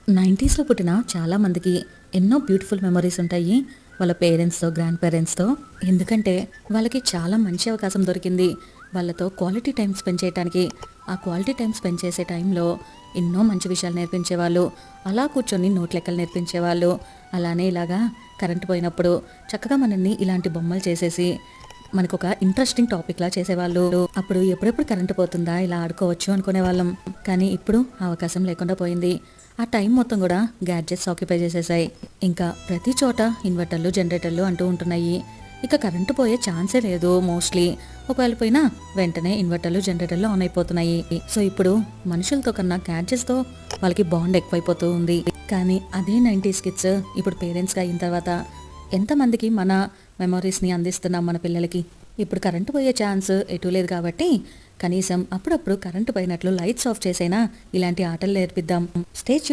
90స్‌లో పుట్టిన చాలామందికి ఎన్నో బ్యూటిఫుల్ మెమోరీస్ ఉంటాయి. వాళ్ళ పేరెంట్స్‌తో, గ్రాండ్ పేరెంట్స్‌తో. ఎందుకంటే వాళ్ళకి చాలా మంచి అవకాశం దొరికింది. వాళ్ళతో క్వాలిటీ టైమ్ స్పెండ్ చేయటానికి. ఆ క్వాలిటీ టైమ్ స్పెండ్ చేసే టైంలో ఎన్నో మంచి విషయాలు నేర్పించేవాళ్ళు. అలా కూర్చొని నోట్ లెక్కలు నేర్పించేవాళ్ళు. అలానే ఇలాగా కరెంట్ పోయినప్పుడు చక్కగా మనల్ని ఇలాంటి బొమ్మలు చేసేసి మనకొక ఇంట్రెస్టింగ్ టాపిక్‌లా చేసేవాళ్ళు. అప్పుడు ఎప్పుడెప్పుడు కరెంట్ పోతుందా ఇలా ఆడుకోవచ్చు అనుకునేవాళ్ళం. కానీ ఇప్పుడు ఆ అవకాశం లేకుండా పోయింది. ఆ టైం మొత్తం కూడా గ్యాడ్జెట్స్ ఆక్యుపై చేసేసాయి. ఇంకా ప్రతి చోట ఇన్వర్టర్లు, జనరేటర్లు అంటూ ఉంటున్నాయి. ఇక కరెంటు పోయే ఛాన్సే లేదు మోస్ట్లీ. ఒకవేళ పోయినా వెంటనే ఇన్వర్టర్లు, జనరేటర్లు ఆన్ అయిపోతున్నాయి. సో ఇప్పుడు మనుషులతో కన్నా గ్యాడ్జెట్స్‌తో వాళ్ళకి బాండ్ ఎక్కువైపోతూ ఉంది. కానీ అదే 90s కిడ్స్ ఇప్పుడు పేరెంట్స్‌గా అయిన తర్వాత ఎంతమందికి మన మెమొరీస్‌ని అందిస్తున్నాం మన పిల్లలకి. ఇప్పుడు కరెంటు పోయే ఛాన్స్ ఎటూ లేదు కాబట్టి కనీసం అప్పుడప్పుడు కరెంటు పోయినట్లు లైట్స్ ఆఫ్ చేసైనా ఇలాంటి ఆటలు నేర్పిద్దాం. Stay tune.